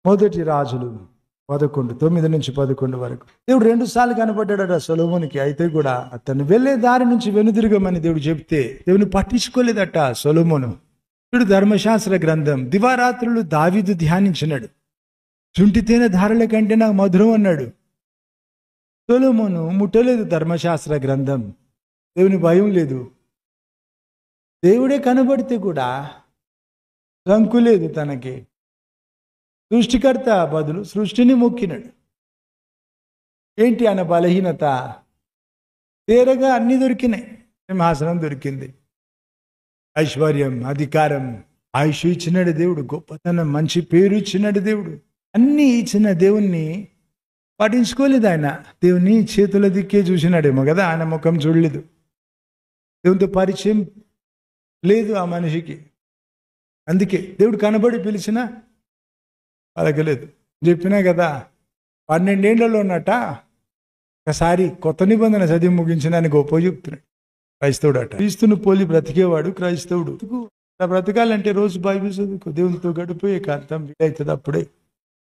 మొదటి రాజులు 11, 9-11 వరకు. దేవుడు 2 సార్లు కనపడ్డాడట సొలొమోనుకి. అయితే కూడా అతను వెళ్ళే దారి నుంచి వెనుదిరగమని దేవుడు చెప్తే దేవుని పట్టించుకోలేదట సొలొమోను. ఇప్పుడు ధర్మశాస్త్ర గ్రంథం దివారాత్రులు దావీదు ధ్యానించినాడు. చుంటి తేనె ధారల కంటే నాకు మధురం అన్నాడు. సొలొమోను ముట్టలేదు ధర్మశాస్త్ర గ్రంథం. దేవుని భయం లేదు. దేవుడే కనబడితే కూడా రంకులేదు తనకి. సృష్టికర్త బదులు సృష్టిని మొక్కినాడు. ఏంటి అన్న బలహీనత? తేరగా అన్నీ దొరికినాయి. సింహాసనం దొరికింది, ఐశ్వర్యం, అధికారం, ఆయుష్ ఇచ్చినాడు దేవుడు, గొప్పతనం, మంచి పేరు ఇచ్చినాడు దేవుడు. అన్నీ ఇచ్చిన దేవుణ్ణి పట్టించుకోలేదు ఆయన. దేవుని చేతుల దిక్కే చూసినాడేమో కదా, ఆయన ముఖం చూడలేదు. దేవునితో పరిచయం లేదు ఆ మనిషికి. అందుకే దేవుడు కనబడి పిలిచినా పలకలేదు. చెప్పినా కదా, 12 ఏళ్లలో ఉన్నట ఒకసారి కొత్త నిబంధన చదివి ముగించిన అని గొప్ప చెప్తున్నాడు. క్రైస్తవుడు అట. క్రీస్తును పోలి బ్రతికేవాడు క్రైస్తవుడు. బ్రతకాలంటే రోజు బైబిల్ చదువుకో, దేవునితో గడిపోయే కాంతం వీలవుతుంది. అప్పుడే